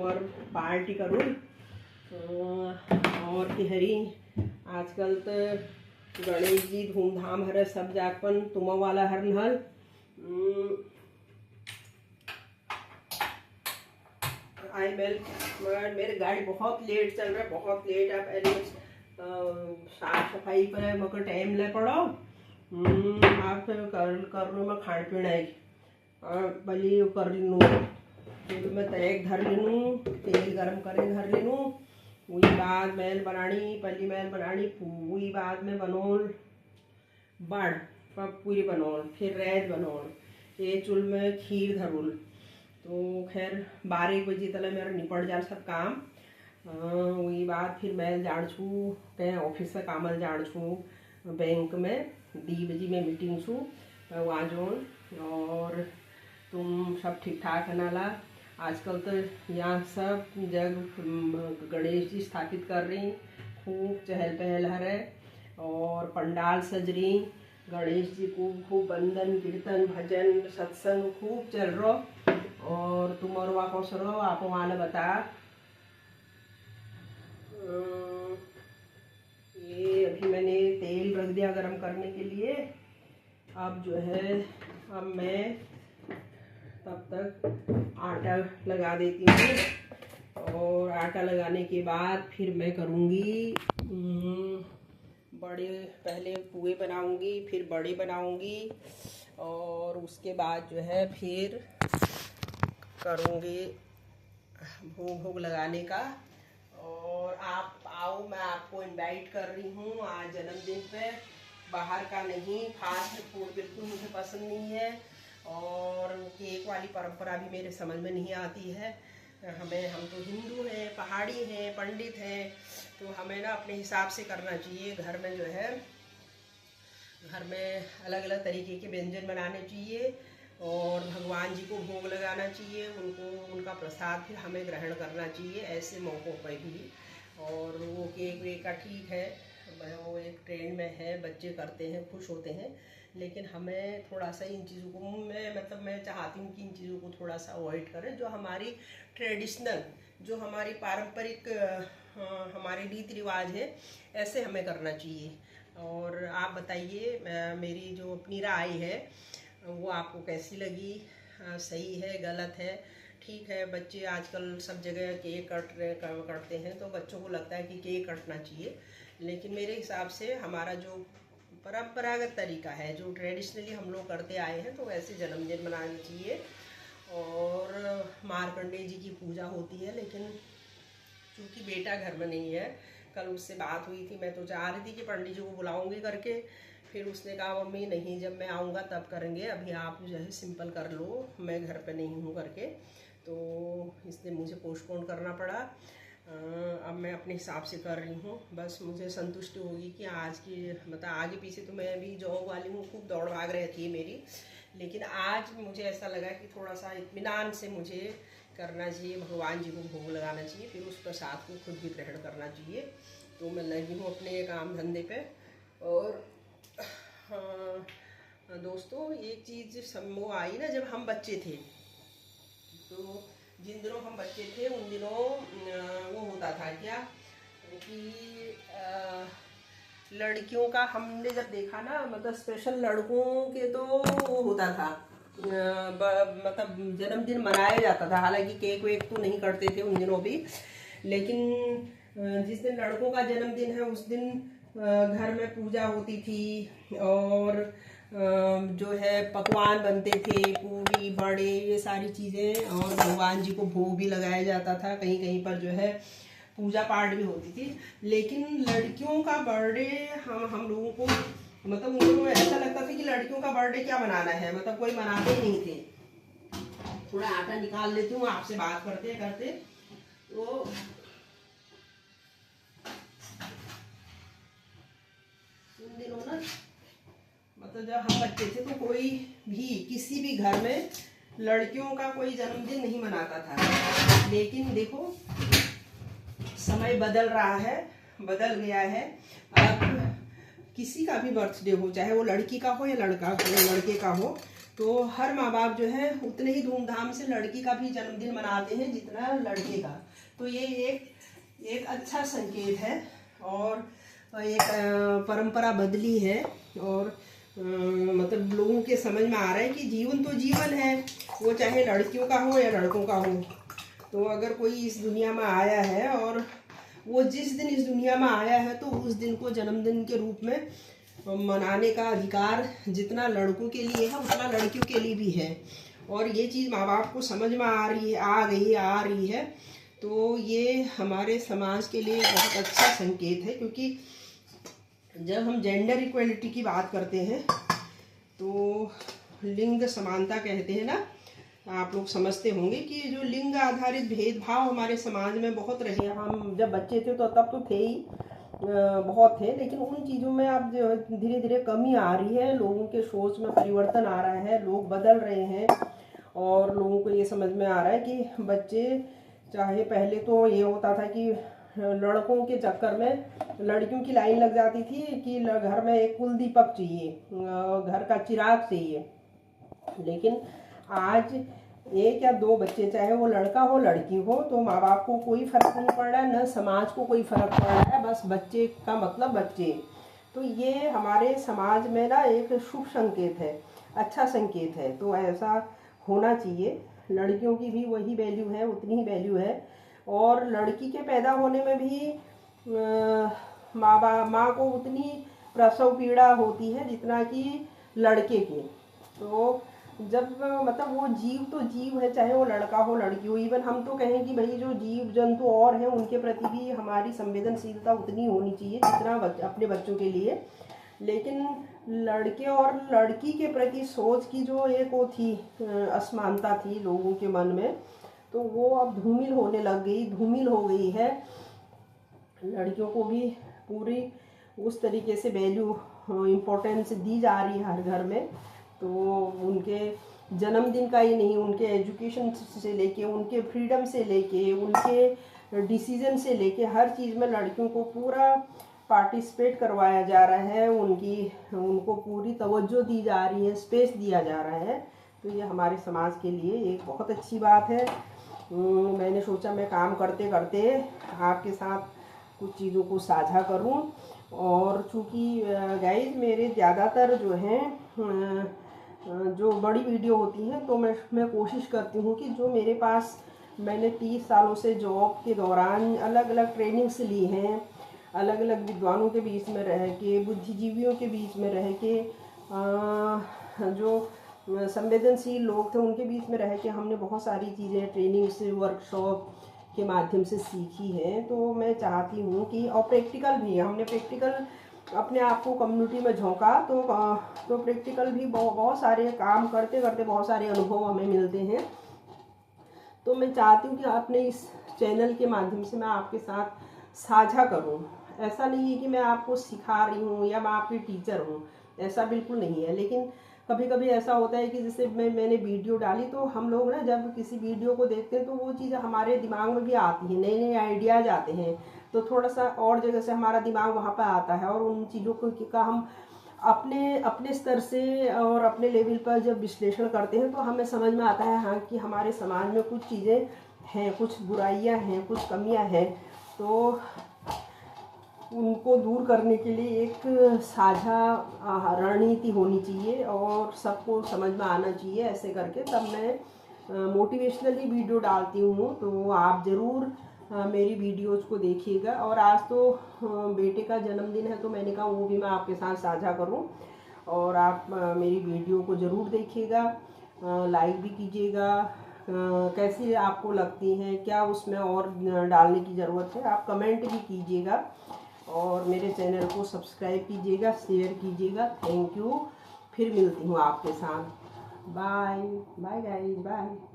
तुम्हार पार्टी करूँ और तिहरी आजकल तो गणेश जी धूमधाम हर सब जागपन तुम वाला हर नहल आई मेरे गाड़ी बहुत लेट चल रहा है, बहुत लेट। आप पहले साफ सफाई पर मगर टाइम ले पड़ो। आप कर लो मैं खान पीना है भली कर लूँ। फिर मैं तैक धर लूँ, तेल गरम करे धर लूँ। वही बाद मैल बनानी, पहली मैल बनानी, वही बाद में बनोल बड़ पूरी बनोल, फिर रैत बनोल, ये चूल में खीर धरुल। तो खैर 12 बजे तक मेरा निपट जाए सब काम। वही बाद फिर मैं जान छू कहीं ऑफिस से कामल जान छू, बैंक में 2 बजे में मीटिंग छू वहाँ जोन। और तुम सब ठीक ठाक है नाला? आजकल तो यहाँ सब जग गणेश जी स्थापित कर रही, खूब चहल पहल है और पंडाल सज रही। गणेश जी को खूब वंदन कीर्तन भजन सत्संग खूब चल रहा। और तुम और वहाँ कौन रहो आप वहाँ बता। ये अभी मैंने तेल रख दिया गरम करने के लिए। अब जो है अब मैं तब तक आटा लगा देती हूँ और आटा लगाने के बाद फिर मैं करूँगी बड़े। पहले पुए बनाऊँगी, फिर बड़े बनाऊँगी और उसके बाद जो है फिर करूँगी भोग भोग लगाने का। और आप आओ, मैं आपको इनवाइट कर रही हूँ आज जन्मदिन पे। बाहर का नहीं, फास्ट फूड बिल्कुल मुझे पसंद नहीं है और केक वाली परंपरा भी मेरे समझ में नहीं आती है। हम तो हिंदू हैं, पहाड़ी हैं, पंडित हैं, तो हमें ना अपने हिसाब से करना चाहिए। घर में जो है घर में अलग अलग तरीके के व्यंजन बनाने चाहिए और भगवान जी को भोग लगाना चाहिए, उनको उनका प्रसाद फिर हमें ग्रहण करना चाहिए ऐसे मौक़ों पर भी। और वो केक वेक का ठीक है, वो एक ट्रेंड में है, बच्चे करते हैं, खुश होते हैं, लेकिन हमें थोड़ा सा इन चीज़ों को मैं चाहती हूँ कि इन चीज़ों को थोड़ा सा अवॉइड करें। जो हमारी ट्रेडिशनल, जो हमारी पारंपरिक हमारे रीति रिवाज है, ऐसे हमें करना चाहिए। और आप बताइए मेरी जो अपनी राय है वो आपको कैसी लगी? सही है, गलत है? ठीक है, बच्चे आजकल सब जगह केक कटते हैं तो बच्चों को लगता है कि केक कटना चाहिए, लेकिन मेरे हिसाब से हमारा जो परंपरागत तरीका है, जो ट्रेडिशनली हम लोग करते आए हैं, तो वैसे जन्मदिन मनाना चाहिए। और मार्कंडेय जी की पूजा होती है, लेकिन चूँकि बेटा घर में नहीं है, कल उससे बात हुई थी, मैं तो चाह रही थी कि पंडित जी को बुलाऊंगी करके, फिर उसने कहा मम्मी नहीं, जब मैं आऊँगा तब करेंगे, अभी आप जो है सिंपल कर लो, मैं घर पे नहीं हूँ करके। तो इसलिए मुझे पोस्टपोन करना पड़ा। अब मैं अपने हिसाब से कर रही हूँ। बस मुझे संतुष्टि होगी कि आज की मतलब आगे पीछे तो मैं अभी जॉब वाली हूँ, खूब दौड़ भाग रहती है मेरी, लेकिन आज मुझे ऐसा लगा कि थोड़ा सा इत्मीनान से मुझे करना चाहिए, भगवान जी को भोग लगाना चाहिए, फिर उस प्रसाद को खुद भी ग्रहण करना चाहिए। तो मैं लगी हूँ अपने काम धंधे पे। और दोस्तों, एक चीज़ वो आई ना, जब हम बच्चे थे, तो जिन दिनों हम बच्चे थे उन दिनों वो होता था क्या कि लड़कियों का हमने जब देखा ना, मतलब स्पेशल लड़कों के तो वो होता था, मतलब जन्मदिन मनाया जाता था। हालांकि केक वेक तो नहीं करते थे उन दिनों भी, लेकिन जिस दिन लड़कों का जन्मदिन है उस दिन घर में पूजा होती थी और जो है पकवान बनते थे, पूरी बड़े ये सारी चीज़ें, और भगवान जी को भोग भी लगाया जाता था। कहीं कहीं पर जो है पूजा पाठ भी होती थी। लेकिन लड़कियों का बर्थडे हम लोगों को मतलब उन लोगों को ऐसा लगता था कि लड़कियों का बर्थडे क्या मनाना है, मतलब कोई मनाते ही नहीं थे। थोड़ा आटा निकाल लेती हूँ आपसे बात करते करते। तो उन दिनों ना, मतलब जब हम बच्चे थे तो कोई भी किसी भी घर में लड़कियों का कोई जन्मदिन नहीं मनाता था। लेकिन देखो समय बदल रहा है, बदल गया है। अब किसी का भी बर्थडे हो, चाहे वो लड़की का हो या लड़का हो, लड़के का हो, तो हर माँ बाप जो है उतने ही धूमधाम से लड़की का भी जन्मदिन मनाते हैं जितना लड़के का। तो ये एक अच्छा संकेत है और एक परंपरा बदली है और मतलब लोगों के समझ में आ रहा है कि जीवन तो जीवन है, वो चाहे लड़कियों का हो या लड़कों का हो। तो अगर कोई इस दुनिया में आया है और वो जिस दिन इस दुनिया में आया है तो उस दिन को जन्मदिन के रूप में मनाने का अधिकार जितना लड़कों के लिए है उतना लड़कियों के लिए भी है। और ये चीज़ माँ बाप को समझ में आ रही है। तो ये हमारे समाज के लिए बहुत अच्छा संकेत है, क्योंकि जब हम जेंडर इक्वलिटी की बात करते हैं तो लिंग समानता कहते हैं ना, आप लोग समझते होंगे कि जो लिंग आधारित भेदभाव हमारे समाज में बहुत रहे। हम जब बच्चे थे तो तब तो थे ही, बहुत थे, लेकिन उन चीज़ों में अब जो धीरे धीरे कमी आ रही है। लोगों के सोच में परिवर्तन आ रहा है, लोग बदल रहे हैं और लोगों को ये समझ में आ रहा है कि बच्चे चाहे, पहले तो ये होता था कि लड़कों के चक्कर में लड़कियों की लाइन लग जाती थी कि घर में एक कुल दीपक चाहिए, घर का चिराग चाहिए। लेकिन आज एक या दो बच्चे, चाहे वो लड़का हो लड़की हो, तो माँ बाप को कोई फर्क नहीं पड़ रहा है, न समाज को कोई फर्क पड़ रहा है, बस बच्चे का मतलब बच्चे। तो ये हमारे समाज में ना एक शुभ संकेत है, अच्छा संकेत है। तो ऐसा होना चाहिए। लड़कियों की भी वही वैल्यू है, उतनी ही वैल्यू है। और लड़की के पैदा होने में भी माँ को उतनी प्रसव पीड़ा होती है जितना कि लड़के की। तो जब मतलब वो जीव तो जीव है, चाहे वो लड़का हो लड़की हो। इवन हम तो कहें कि भाई जो जीव जंतु और हैं उनके प्रति भी हमारी संवेदनशीलता उतनी होनी चाहिए जितना अपने बच्चों के लिए। लेकिन लड़के और लड़की के प्रति सोच की जो एक वो थी, असमानता थी लोगों के मन में, तो वो अब धूमिल हो गई है। लड़कियों को भी पूरी उस तरीके से वैल्यू, इम्पोर्टेंस दी जा रही है हर घर में। तो उनके जन्मदिन का ही नहीं, उनके एजुकेशन से लेके, उनके फ्रीडम से लेके, उनके डिसीजन से लेके हर चीज़ में लड़कियों को पूरा पार्टिसिपेट करवाया जा रहा है। उनको पूरी तवज्जो दी जा रही है, स्पेस दिया जा रहा है। तो ये हमारे समाज के लिए एक बहुत अच्छी बात है। मैंने सोचा मैं काम करते करते आपके साथ कुछ चीज़ों को साझा करूं। और चूँकि गाइस मेरे ज़्यादातर जो हैं जो बड़ी वीडियो होती हैं, तो मैं कोशिश करती हूँ कि जो मेरे पास मैंने 30 सालों से जॉब के दौरान अलग अलग ट्रेनिंग्स ली हैं, अलग अलग विद्वानों के बीच में रह के, बुद्धिजीवियों के बीच में रह के, जो संवेदनशील लोग थे उनके बीच में रह के हमने बहुत सारी चीज़ें ट्रेनिंग्स, वर्कशॉप के माध्यम से सीखी हैं। तो मैं चाहती हूँ कि, और प्रैक्टिकल भी हमने प्रैक्टिकल अपने आप को कम्युनिटी में झोंका, तो प्रैक्टिकल भी बहुत सारे काम करते करते बहुत सारे अनुभव हमें मिलते हैं। तो मैं चाहती हूँ कि आपने इस चैनल के माध्यम से मैं आपके साथ साझा करूँ। ऐसा नहीं है कि मैं आपको सिखा रही हूँ या मैं आपकी टीचर हूँ, ऐसा बिल्कुल नहीं है। लेकिन कभी कभी ऐसा होता है कि जैसे मैंने वीडियो डाली, तो हम लोग ना जब किसी वीडियो को देखते हैं तो वो चीज़ हमारे दिमाग में भी आती है, नए नए आइडियाज़ आते हैं। तो थोड़ा सा और जगह से हमारा दिमाग वहाँ पर आता है और उन चीज़ों का हम अपने स्तर से और अपने लेवल पर जब विश्लेषण करते हैं तो हमें समझ में आता है हाँ कि हमारे समाज में कुछ चीज़ें हैं, कुछ बुराइयां हैं, कुछ कमियां हैं। तो उनको दूर करने के लिए एक साझा रणनीति होनी चाहिए और सबको समझ में आना चाहिए। ऐसे करके तब मैं मोटिवेशनली वीडियो डालती हूँ। तो आप ज़रूर मेरी वीडियोज़ को देखिएगा। और आज तो बेटे का जन्मदिन है, तो मैंने कहा वो भी मैं आपके साथ साझा करूं। और आप मेरी वीडियो को ज़रूर देखिएगा, लाइक भी कीजिएगा। कैसी आपको लगती हैं, क्या उसमें और डालने की ज़रूरत है, आप कमेंट भी कीजिएगा। और मेरे चैनल को सब्सक्राइब कीजिएगा, शेयर कीजिएगा। Thank you. फिर मिलती हूँ आपके साथ। Bye bye guys, bye.